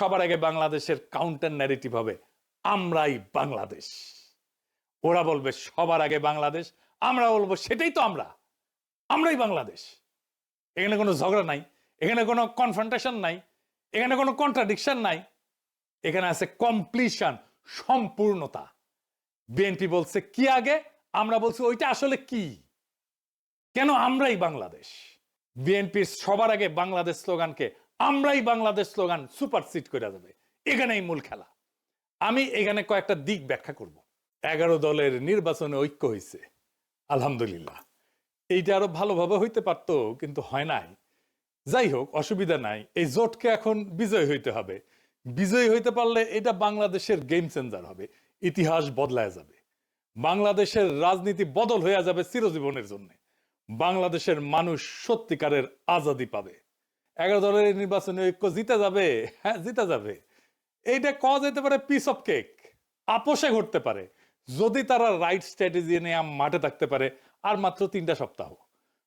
সবার আগে বাংলাদেশের কাউন্টার ন্যারেটিভ হবে আমরাই বাংলাদেশ। ওরা বলবে সবার আগে বাংলাদেশ, আমরা বলবো সেটাই তো আমরাই বাংলাদেশ। এখানে কোনো ঝগড়া নাই, এখানে কোনো কনফ্রন্টেশন নাই, এখানে কোনো কন্ট্রাডিকশন নাই, এখানে আছে কমপ্লিশন, সম্পূর্ণতা। বিএনপি বলছে কি আগে, আমরা বলছি ওইটা আসলে কি, কেন আমরাই বাংলাদেশ। বিএনপির সবার আগে বাংলাদেশ স্লোগানকে আমরাই বাংলাদেশ স্লোগান সুপারসিড করে যাবে। এখানেই মূল খেলা। আমি এখানে কয়েকটা দিক ব্যাখ্যা করব। 11 দলের নির্বাচনে ঐক্য হয়েছে, আলহামদুলিল্লাহ। এইটা আরো ভালোভাবে হইতে পারতো, কিন্তু হয় নাই। যাই হোক, অসুবিধা নাই। এই জোটকে এখন বিজয় হইতে হবে। বিজয়ী হইতে পারলে এটা বাংলাদেশের গেম চেঞ্জার হবে, ইতিহাস বদলায় যাবে, বাংলাদেশের রাজনীতি বদল হয়ে যাবে চিরজীবনের জন্য। বাংলাদেশের মানুষ সত্যিকারের আজাদি পাবে। 11 দলের নির্বাচনে ঐক্য জিতে যাবে, হ্যাঁ জিতে যাবে। এইটা কওয়া যেতে পারে পিস অফ কেক, আপোষে ঘটতে পারে, যদি তারা রাইট স্ট্র্যাটেজি নিয়ে মাঠে থাকতে পারে। আর মাত্র 3টা সপ্তাহ।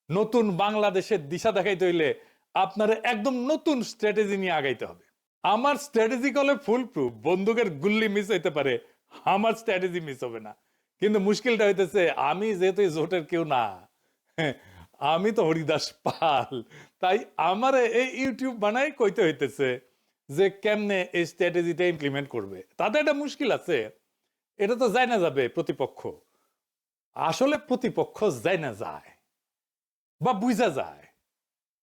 নতুন বাংলাদেশের দিশা দেখাইতে হইলে আপনার একদম নতুন স্ট্র্যাটেজি নিয়ে আগাইতে হবে। আমার স্ট্র্যাটেজি কলে ফুল প্রুফ, বন্দুকের গুল্লি মিস হইতে পারে, আমার স্ট্র্যাটেজি মিস হবে না। কিন্তু মুশকিলটা হইতেছে, আমি যেহেতু জোটের কেউ না, আমি তো হরিদাস পাল, তাই আমার এই ইউটিউব বানাই কইতে হইতেছে যে কেমনে এই স্ট্র্যাটেজিটা ইমপ্লিমেন্ট করবে। তাদের একটা মুশকিল আছে, এটা তো যায় না যাবে প্রতিপক্ষ। আসলে প্রতিপক্ষ যায় না যায় বা বুঝা যায়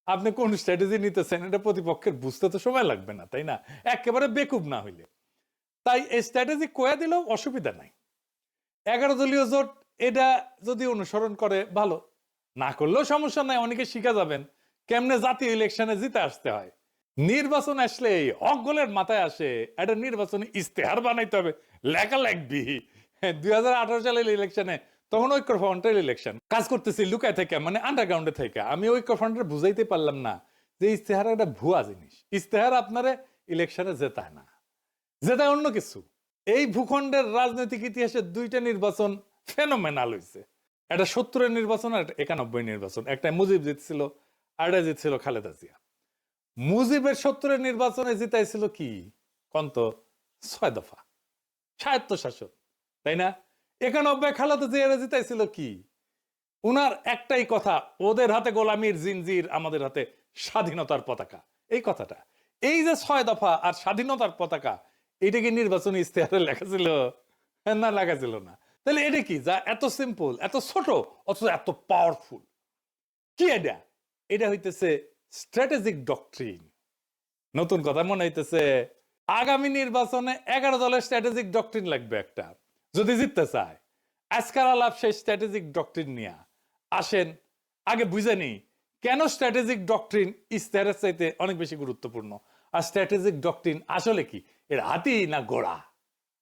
আপনি কোন স্ট্র্যাটেজি নিতেছেন, এটা প্রতিপক্ষের বুঝতে তো সময় লাগবে না, তাই না? একেবারে বেকুব না হইলে। তাই এই স্ট্র্যাটেজি কয়া দিলেও অসুবিধা নাই। 11 দলীয় জোট এটা যদি অনুসরণ করে ভালো, না করলেও সমস্যা নাই। অনেকে শিখা যাবেন কেমনে জাতীয় ইলেকশনে জিতে আসতে হয়। নির্বাচন আসলে অগলের মাথায় আসে একটা নির্বাচনে ইস্তেহার বানাইতে হবে, লেখা লাগবি। 2018 সালের ইলেকশনে তখন ঐক্যফ্রন্টের ইলেকশন কাজ করতেছি লুকায় থেকে, মানে আন্ডারগ্রাউন্ডে থেকে। আমি ঐক্যফ্রন্টের বুঝাইতে পারলাম না যে ইস্তেহার একটা ভুয়া জিনিস। ইস্তেহার আপনারে ইলেকশনে জেতায় না, জেতায় অন্য কিছু। এই ভূখণ্ডের রাজনৈতিক ইতিহাসে 2টা নির্বাচন ফেনোমেনাল হয়েছে। একটা 70-এর নির্বাচন আর 91 নির্বাচন। একটা মুজিব জিতছিল, আর একটা জিতছিল খালেদা জিয়া। মুজিবের 70-এর নির্বাচনে জিতাইছিল কি কন্ত 6 দফা স্বায়ত্তশাসন, তাই না? 91 খালেদা জিয়া জিতাইছিল কি? উনার একটাই কথা, ওদের হাতে গোলামির জিনজির, আমাদের হাতে স্বাধীনতার পতাকা। এই কথাটা, এই যে 6 দফা আর স্বাধীনতার পতাকা, এটা কি নির্বাচনী ইস্তেহারে লেখা ছিল? না, লেখা ছিল না। তাহলে এটা কি যা এত সিম্পল, এত ছোট, অথচ এত পাওয়ারফুল? কি এটা? এটা হইতেছে স্ট্র্যাটেজিক ডক্ট্রিন। নতুন কথা মনে হইতেছে, আগামী নির্বাচনে 11 দলের স্ট্র্যাটেজিক ডক্ট্রিন লাগবে একটা, যদি জিততে চায়। আজকাল আলাপ সেই স্ট্র্যাটেজিক ডক্ট্রিন নিয়ে আসেন। আগে বুঝে নি কেন স্ট্র্যাটেজিক ডক্ট্রিন ইস্তেহারের চাইতে অনেক বেশি গুরুত্বপূর্ণ, আর স্ট্র্যাটেজিক ডক্ট্রিন আসলে কি, এর হাতি না ঘোড়া।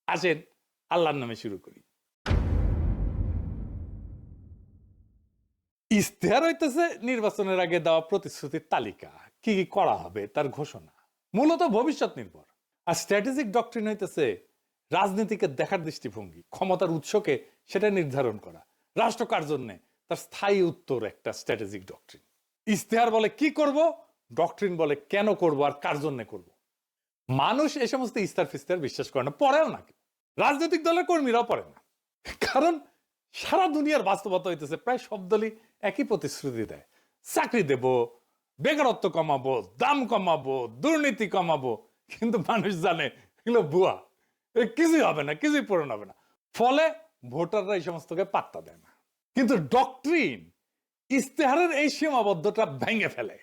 আসেন আল্লাহর নামে শুরু করি। ইস্তেহার হইতেছে নির্বাচনের আগে দেওয়া প্রতিশ্রুতির তালিকা, কি কি করা হবে তার ঘোষণা, মূলত ভবিষ্যৎ নির্ভর। আর স্ট্র্যাটেজিক ডক্ট্রিন হইতেছে রাজনীতিকে দেখার দৃষ্টিভঙ্গি, ক্ষমতার উৎসকে সেটা নির্ধারণ করা, রাষ্ট্র কার জন্য, তার স্থায়ী উত্তর একটা স্ট্র্যাটেজিক ডক্ট্রিন। ইস্তেহার বলে কি করব, ডক্ট্রিন বলে কেন করব আর কার জন্য করব। মানুষ এই সমস্ত ইস্তার ফিস্তার বিশ্বাস করে না, পড়েও না। রাজনৈতিক দলের কর্মীরাও পড়ে না, কারণ সারা দুনিয়ার বাস্তবতা হইতেছে প্রায় সব দলই একই প্রতিশ্রুতি দেয়। চাকরি দেব, বেকারত্ব কমাবো, দাম কমাবো, দুর্নীতি কমাবো, কিন্তু মানুষ জানে এগুলো ভুয়া, কিছুই হবে না, কিছুই পূরণ হবে না। ফলে ভোটাররা এই সমস্তকে পাত্তা দেয় না। কিন্তু ডক্ট্রিন ইস্তেহারের এই সীমাবদ্ধতা ভেঙে ফেলে।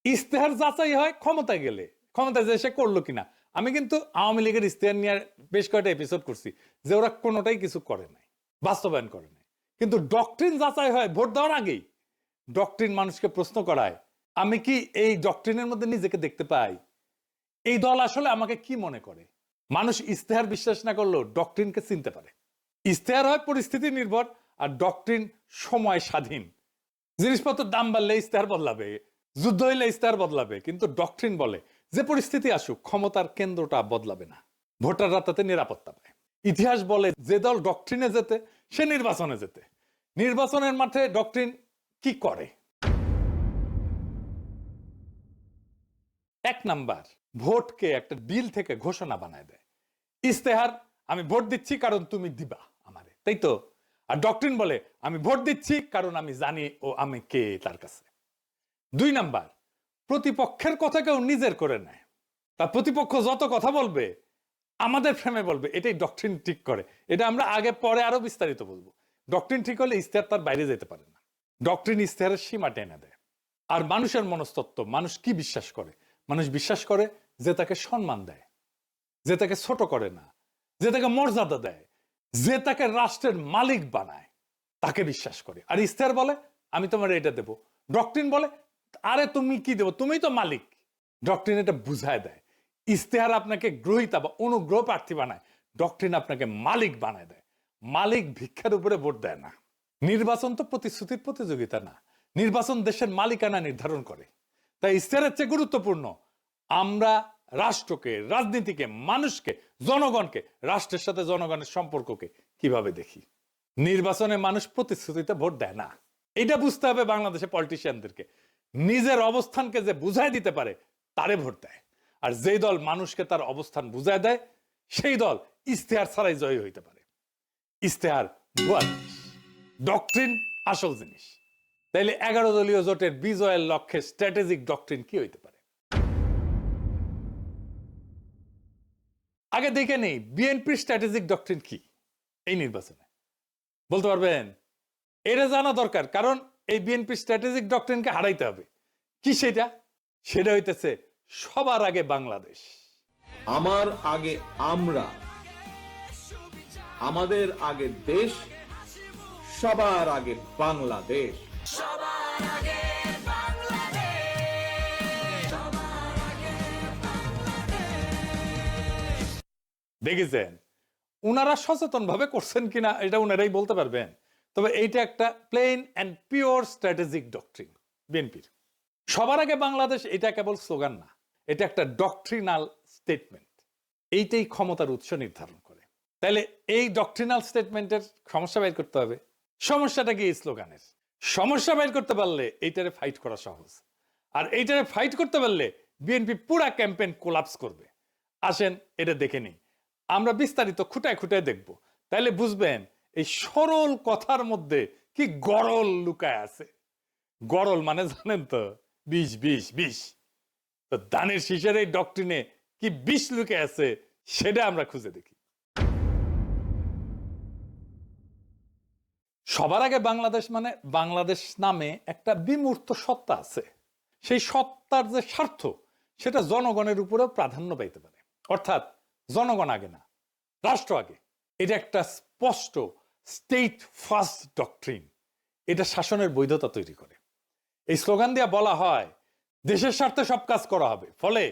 ইস্তেহার যাচাই হয় ক্ষমতায় গেলে, ক্ষমতায় যে সে করলো কিনা। আমি কিন্তু আওয়ামী লীগের ইস্তেহার নিয়ে বেশ কয়েকটা এপিসোড করছি যে ওরা কোনোটাই কিছু করে নাই, বাস্তবায়ন করে নাই। কিন্তু ডক্ট্রিন যাচাই হয় ভোট দেওয়ার আগেই। ডক্ট্রিন মানুষকে প্রশ্ন করায়, আমি কি এই ডক্ট্রিনের মধ্যে নিজেকে দেখতে পাই? এই দল আসলে আমাকে কি মনে করে? মানুষ ইস্তেহার বিশ্বাস না করলেও ডক্ট্রিনকে চিনতে পারে। ইস্তেহার হয় পরিস্থিতি নির্ভর, আর ডক্ট্রিন সময় স্বাধীন। জিনিসপত্রের দাম বাড়লে ইস্তেহার বদলাবে, যুদ্ধ হইলে ইস্তেহার বদলাবে, কিন্তু ডক্ট্রিন বলে যে পরিস্থিতি আসুক ক্ষমতার কেন্দ্রটা বদলাবে না, ভোটাররা তাতে নিরাপত্তা পায়। ইতিহাস বলে যে দল ডক্ট্রিনে যেতে সে নির্বাচনে যেতে। নির্বাচনের মাঠে ডক্ট্রিন কি করে? 1 নাম্বার, ভোটকে একটা ডিল থেকে ঘোষণা বানায় দেয়। ইস্তেহার, আমি ভোট দিচ্ছি কারণ তুমি দিবা আমারে, তাই তো? আর ডক্ট্রিন বলে আমি ভোট দিচ্ছি কারণ আমি জানি ও আমি কে তার কাছে। 2 নাম্বার, প্রতিপক্ষের কথা কেউ নিজের করে নেয়। তার প্রতিপক্ষ যত কথা বলবে আমাদের ফ্রেমে বলবে, এটাই ডক্ট্রিন ঠিক করে। এটা আমরা আগে পরে আরো বিস্তারিত বলবো। ডক্ট্রিন ঠিক হলে ইস্তেহার তার বাইরে যেতে পারে না। ডক্ট্রিন ইস্তেহারের সীমা টেনে দেয়। আর মানুষের মনস্তত্ত্ব, মানুষ কি বিশ্বাস করে? মানুষ বিশ্বাস করে যে তাকে সম্মান দেয়, যে তাকে ছোট করে না, যে তাকে মর্যাদা দেয়, যে তাকে রাষ্ট্রের মালিক বানায়, তাকে বিশ্বাস করে। আর ইস্তেহার বলে আমি তোমার এটা দেব। ডক্ট্রিন বলে আরে তুমি কি দেবো, তুমি তো মালিক। ডক্ট্রিন এটা বুঝায় দেয়। ইস্তেহার আপনাকে গ্রহীতা বা অনুগ্রহ প্রার্থী বানায়, ডক্ট্রিন আপনাকে মালিক বানায় দেয়। মালিক ভিক্ষার উপরে ভোট দেয় না। নির্বাচন তো প্রতিশ্রুতির প্রতিযোগিতা না, নির্বাচন দেশের মালিকানা নির্ধারণ করে। তাই ইস্তেহারের চেয়ে গুরুত্বপূর্ণ আমরা রাষ্ট্রকে, রাজনীতিকে, মানুষকে, জনগণকে, রাষ্ট্রের সাথে জনগণের সম্পর্ককে কিভাবে দেখি। নির্বাচনে মানুষ প্রতিশ্রুতিতে ভোট দেয় না, এটা বুঝতে হবে বাংলাদেশে পলিটিশিয়ানদেরকে। নিজের অবস্থানকে যে বুঝাই দিতে পারে তারে ভোট দেয়। আর যেই দল মানুষকে তার অবস্থান বুঝায় দেয় সেই দল ইস্তেহার ছাড়াই জয়ী হইতে পারে। ইস্তেহার ভুয়া জিনিস, ডক্ট্রিন আসল জিনিস। তাইলে 11 দলীয় জোটের বিজয়ের লক্ষ্যে স্ট্র্যাটেজিক ডক্ট্রিন কি হইতে পারে? আগে দেখে নেই বিএনপির স্ট্র্যাটেজিক ডক্ট্রিন কি এই নির্বাচনে, বলতে পারবেন? এটা জানা দরকার, কারণ এই বিএনপির স্ট্র্যাটেজিক ডক্ট্রিনকে হারাইতে হবে। কি সেটা? সেটা হইতেছে সবার আগে বাংলাদেশ। আমার আগে আমরা, আমাদের আগে দেশ, সবার আগে বাংলাদেশ। দেখেছেন উনারা সচেতন ভাবে করছেন কিনা এটা উনারাই বলতে পারবেন। তবে এইটা একটা plain and pure strategic doctrine বিএনপির। সবার আগে বাংলাদেশ এটা কেবল স্লোগান না, এটা একটা ডক্ট্রিনাল স্টেটমেন্ট। এইটাই ক্ষমতার উৎস নির্ধারণ করে। তাহলে এই ডক্ট্রিনাল স্টেটমেন্টের সমস্যা বের করতে হবে। সমস্যাটা কি এই স্লোগানের? সমস্যা বের করতে পারলে এইটারে ফাইট করা সহজ। আর এইটারে ফাইট করতে পারলে বিএনপি পুরা ক্যাম্পেইন কোলাপস করবে। আসেন এটা দেখে নিই, আমরা বিস্তারিত খুঁটায় খুঁটায় দেখব। তাইলে বুঝবেন এই সরল কথার মধ্যে কি গরল লুকায় আছে। গরল মানে জানেন তো, বিষ বিষ বিষ। তো দানের শীষের এই ডক্ট্রিনে কি বিষ লুকে আছে সেটা আমরা খুঁজে দেখি। সবার আগে বাংলাদেশ মানে বাংলাদেশ নামে একটা বিমূর্ত সত্তা আছে। সেই সত্তার যে স্বার্থ সেটা জনগণের উপরেও প্রাধান্য পাইতে পারে। অর্থাৎ জনগণ আগে না, রাষ্ট্র আগে। এটা একটা স্পষ্ট স্টেট ফার্স্ট ডক্ট্রিন। এটা শাসনের বৈধতা তৈরি করে। এই স্লোগান দিয়ে বলা হয় দেশের স্বার্থে সব কাজ করা হবে, ফলে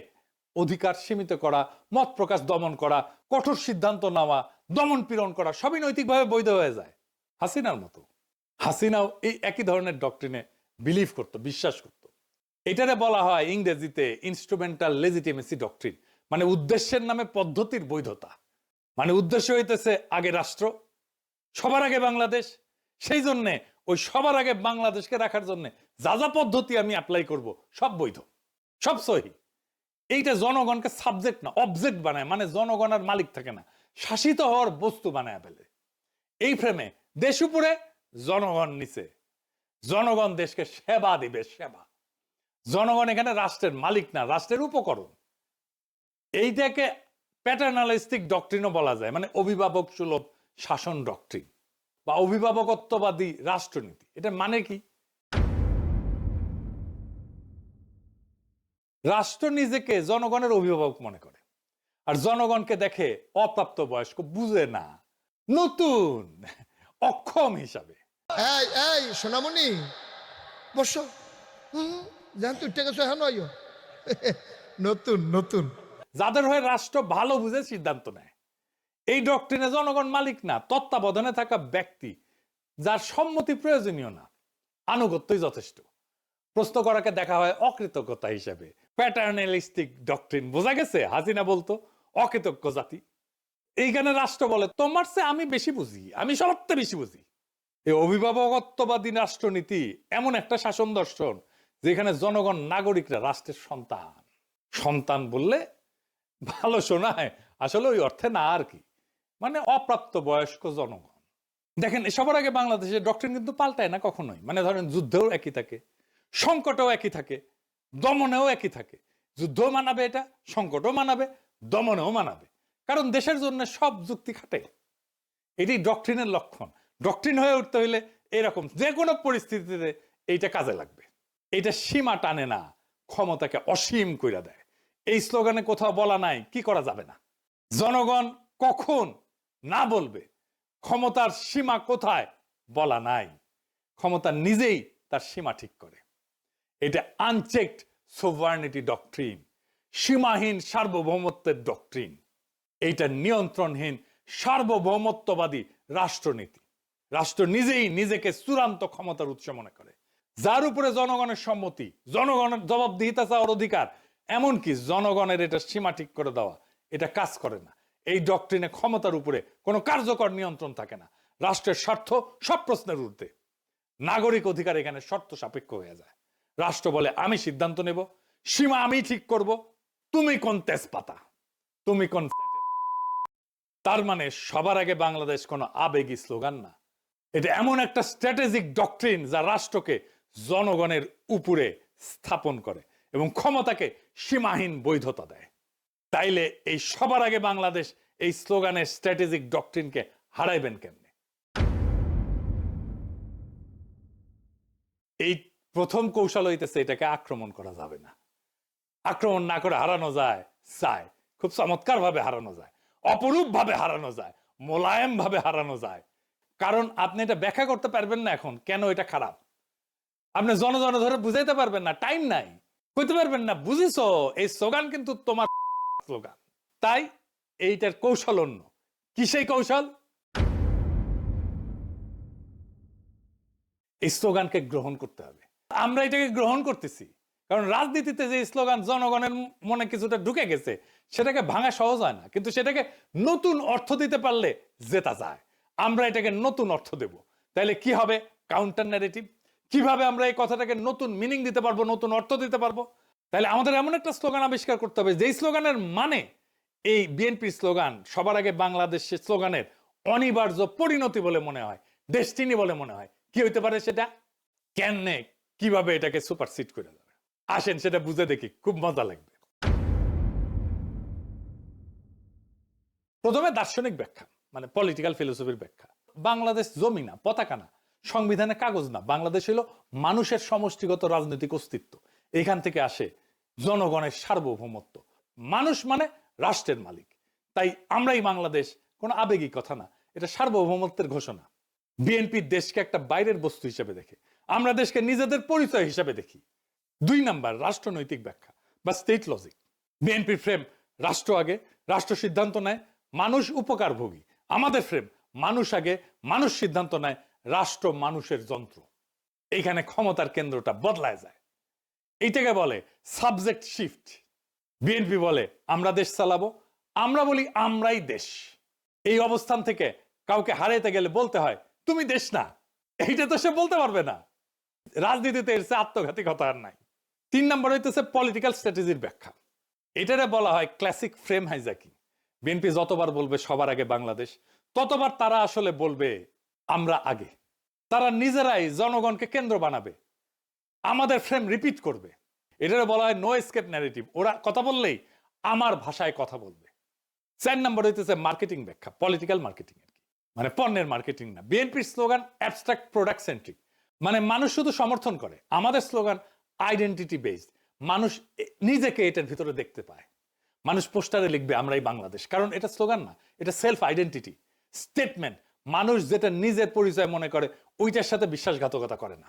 অধিকার সীমিত করা, মত প্রকাশ দমন করা, কঠোর সিদ্ধান্ত নেওয়া, দমন পীড়ন করা সবই নৈতিকভাবে বৈধ হয়ে যায়। হাসিনার মতো। হাসিনাও এই একই ধরনের ডক্ট্রিনে বিলিভ করত, বিশ্বাস করত। এটারে বলা হয় ইংরেজিতে ইনস্ট্রুমেন্টাল লেজিটিমেসি ডক্ট্রিন, মানে উদ্দেশ্যের নামে পদ্ধতির বৈধতা। মানে উদ্দেশ্য হইতেছে আগে রাষ্ট্র, সবার আগে বাংলাদেশ। সেই জন্য ওই সবার আগে বাংলাদেশকে রাখার জন্য যা যা পদ্ধতি আমি অ্যাপ্লাই করব সব বৈধ, সব সহি। এইটা জনগণকে সাবজেক্ট না অবজেক্ট বানায়, মানে জনগণ আর মালিক থাকে না, শাসিত হওয়ার বস্তু বানায় ফেলে। এই ফ্রেমে দেশ উপরে, জনগণ নিচে। জনগণ দেশকে সেবা দিবে, সেবা। জনগণ এখানে রাষ্ট্রের মালিক না, রাষ্ট্রের উপকরণ। এইটাকে প্যাটার্নালিস্টিক ডক্ট্রিনও বলা যায়, মানে অভিভাবক সুলভ শাসন ডক্ট্রিন বা অভিভাবকত্ববাদী রাষ্ট্রনীতি। এটা মানে কি? রাষ্ট্র নিজেকে জনগণের অভিভাবক মনে করে, আর জনগণকে দেখে অপ্রাপ্ত বয়স্ক, বুঝে না, নতুন, অক্ষম হিসাবে। এই এই সোনামণি বসো, জান তুই টেকে হ্যাঁ নয় নতুন নতুন। যাদের হয়ে রাষ্ট্র ভালো বুঝে সিদ্ধান্ত নেয়। এই ডক্ট্রিনে জনগণ মালিক না, তত্ত্বাবধানে থাকা ব্যক্তি, যার সম্মতি প্রয়োজনীয় না, আনুগত্যই যথেষ্ট। প্রশ্ন করাকে দেখা হয় অকৃতজ্ঞতা হিসেবে। Paternalistic doctrine. বোঝা গেছে হাসিনা বলতো অকৃতজ্ঞ জাতি। এইখানে রাষ্ট্র বলে তোমার চেয়ে আমি বেশি বুঝি, আমি সবচেয়ে বেশি বুঝি। এই অভিভাবকত্ববাদী রাষ্ট্রনীতি এমন একটা শাসন দর্শন যেখানে জনগণ নাগরিকরা রাষ্ট্রের সন্তান। সন্তান বললে ভালো শোনায়, আসলে ওই অর্থে না আর কি, মানে অপ্রাপ্ত বয়স্ক জনগণ। দেখেন সবার আগে বাংলাদেশের ডক্টরিন কিন্তু পাল্টায় না কখনোই। মানে ধরেন যুদ্ধেও একই থাকে, সংকটেও একই থাকে, দমনেও একই থাকে। যুদ্ধও মানাবে, এটা সংকটও মানাবে, দমনেও মানাবে, কারণ দেশের জন্য সব যুক্তি খাটে। এটি ডক্টরিনের লক্ষণ। ডক্টরিন হয়ে উঠতে হইলে এরকম যে কোনো পরিস্থিতিতে এইটা কাজে লাগবে। এটা সীমা টানে না, ক্ষমতাকে অসীম কইরা দেয়। এই স্লোগানে কোথাও বলা নাই কি করা যাবে না, জনগণ কখন না বলবে, ক্ষমতার সীমা কোথায় বলা নাই। ক্ষমতা নিজেই তার সীমা ঠিক করে। এটা আনচেকড সোভার্নিটি ডক্ট্রিন, সীমাহীন সার্বভৌমত্বের ডক্ট্রিন। এইটা নিয়ন্ত্রণহীন সার্বভৌমত্ববাদী রাষ্ট্রনীতি। রাষ্ট্র নিজেই নিজেকে চূড়ান্ত ক্ষমতার উৎস মনে করে, যার উপরে জনগণের সম্মতি, জনগণের জবাবদিহিতা চাওয়ার অধিকার, এমনকি জনগণের এটা সীমা ঠিক করে দেওয়া, এটা কাজ করে না। এই ডক্ট্রিনে ক্ষমতার উপরে কোনো কার্যকর নিয়ন্ত্রণ থাকে না। রাষ্ট্রের স্বার্থ সব প্রশ্নের ঊর্ধ্বে। নাগরিক অধিকার এখানে শর্ত সাপেক্ষ হয়ে যায়। রাষ্ট্র বলে আমি সিদ্ধান্ত নেব, সীমা আমি ঠিক করব, তুমি কোন তেজপাতা, তুমি কোন। তার মানে সবার আগে বাংলাদেশ কোনো আবেগী স্লোগান না, এটা এমন একটা স্ট্র্যাটেজিক ডক্ট্রিন যা রাষ্ট্রকে জনগণের উপরে স্থাপন করে এবং ক্ষমতাকে সীমাহীন বৈধতা দেয়। তাইলে এই সবার আগে বাংলাদেশ এই স্লোগানের স্ট্র্যাটেজিক ডক্ট্রিনকে হারাইবেন কেমনে? এই প্রথম কৌশল হইতেছে এটাকে আক্রমণ করা যাবে না। আক্রমণ না করে হারানো যায়, খুব চমৎকার ভাবে হারানো যায়, অপরূপ ভাবে হারানো যায়, মোলায়েম ভাবে হারানো যায়। কারণ আপনি এটা ব্যাখ্যা করতে পারবেন না এখন কেন এটা খারাপ। আপনি জন ধরে বুঝাইতে পারবেন না, টাইম নাই, কইতে পারবেন না বুঝিছো এই স্লোগান কিন্তু তোমার স্লোগান। তাই এইটার কৌশল অন্য। কি সেই কৌশল? এই স্লোগানকে গ্রহণ করতে হবে। আমরা এটাকে গ্রহণ করতেছি কারণ রাজনীতিতে যে স্লোগান জনগণের মনে কিছুটা ঢুকে গেছে, সেটাকে ভাঙা সহজ হয় না, কিন্তু সেটাকে নতুন অর্থ দিতে পারলে জেতা যায়। আমরা এটাকে নতুন অর্থ দেব, তাহলে কি হবে? Counter narrative. কিভাবে আমরা এই কথাটাকে নতুন মিনিং দিতে পারবো, নতুন অর্থ দিতে পারবো? তাহলে আমাদের এমন একটা স্লোগান আবিষ্কার করতে হবে যেই স্লোগানের মানে এই বিএনপির স্লোগান সবার আগে বাংলাদেশের স্লোগানের অনিবার্য পরিণতি বলে মনে হয়, ডেস্টিনি বলে মনে হয়। কি হইতে পারে সেটা? কেমনে, কিভাবে এটাকে সুপারসিড করে যাবে? আসেন সেটা বুঝে দেখি, খুব মজা লাগবে। প্রথমে দার্শনিক ব্যাখ্যা, মানে পলিটিক্যাল ফিলোসফির ব্যাখ্যা। বাংলাদেশ জমি না, পতাকা না, সংবিধানে কাগজ না, বাংলাদেশ হলো মানুষের সমষ্টিগত রাজনৈতিক অস্তিত্ব। এখান থেকে আসে জনগণের সার্বভৌমত্ব। মানুষ মানে রাষ্ট্রের মালিক। তাই আমরাই বাংলাদেশ কোনো আবেগী কথা না, এটা সার্বভৌমত্বের ঘোষণা। বিএনপি দেশকে একটা বাইরের বস্তু হিসেবে দেখে, আমরা দেশকে নিজেদের পরিচয় হিসেবে দেখি। 2 নাম্বার রাষ্ট্রনৈতিক ব্যাখ্যা বা স্টেট লজিক। বিএনপির ফ্রেম রাষ্ট্র আগে, রাষ্ট্র সিদ্ধান্ত নেয়, মানুষ উপকারভোগী। আমাদের ফ্রেম মানুষ আগে, মানুষ সিদ্ধান্ত নেয়, রাষ্ট্র মানুষের যন্ত্র। এইখানে ক্ষমতার কেন্দ্রটা বদলায় যায়। এইটাকে বলে সাবজেক্ট শিফট। বিএনপি বলে আমরা দেশ চালাবো, আমরা বলি আমরাই দেশ। এই অবস্থান থেকে কাউকে হারাইতে গেলে বলতে হয় তুমি দেশ না। এইটা তো সে বলতে পারবে না। রাজনীতিতে এর চেয়ে আত্মঘাতী কথা আর নাই। 3 নম্বর হইতেছে পলিটিক্যাল স্ট্র্যাটেজির ব্যাখ্যা। এটারে বলা হয় ক্লাসিক ফ্রেম হাইজ্যাকিং। বিএনপি যতবার বলবে সবার আগে বাংলাদেশ, ততবার তারা আসলে বলবে আমরা আগে। তারা নিজেরাই জনগণকে কেন্দ্র বানাবে, আমাদের ফ্রেম রিপিট করবে। এটারে বলা হয় নো এসকেপ ন্যারেটিভ। ওরা কথা বললেই আমার ভাষায় কথা বলবে। 4 নম্বর হইতেছে মার্কেটিং ব্যাখ্যা, পলিটিক্যাল মার্কেটিং আর কি, মানে পণ্যের মার্কেটিং না। বিএনপির স্লোগান অ্যাবস্ট্রাক্ট প্রোডাক্ট সেন্ট্রিক, মানে মানুষ শুধু সমর্থন করে। আমাদের স্লোগান আইডেন্টিটি বেসড, মানুষ নিজেকে এটার ভিতরে দেখতে পায়। মানুষ পোস্টারে লিখবে আমরাই বাংলাদেশ, কারণ এটা স্লোগান না, এটা সেলফ আইডেন্টিটি স্টেটমেন্ট। মানুষ যেটা নিজের পরিচয় মনে করে ওইটার সাথে বিশ্বাসঘাতকতা করে না।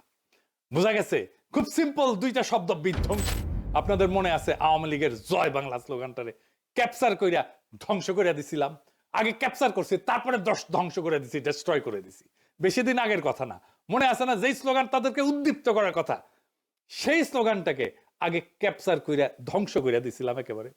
বোঝা গেছে? খুব সিম্পল 2টা শব্দ, বিধ্বংসী। আপনাদের মনে আছে আওয়ামী লীগের জয় বাংলা স্লোগানটারে ক্যাপচার কইরা ধ্বংস করে দিছিলাম। আগে ক্যাপচার করছি, তারপরে ধ্বংস করে দিছি, ডেস্ট্রয় করে দিছি। বেশি দিন আগের কথা না, মনে আছে না? যেই স্লোগান তাদেরকে উদ্দীপ্ত করার কথা, সেই স্লোগানটাকে আগে ক্যাপচার কইরা ধ্বংস করে দিছিলাম একেবারে।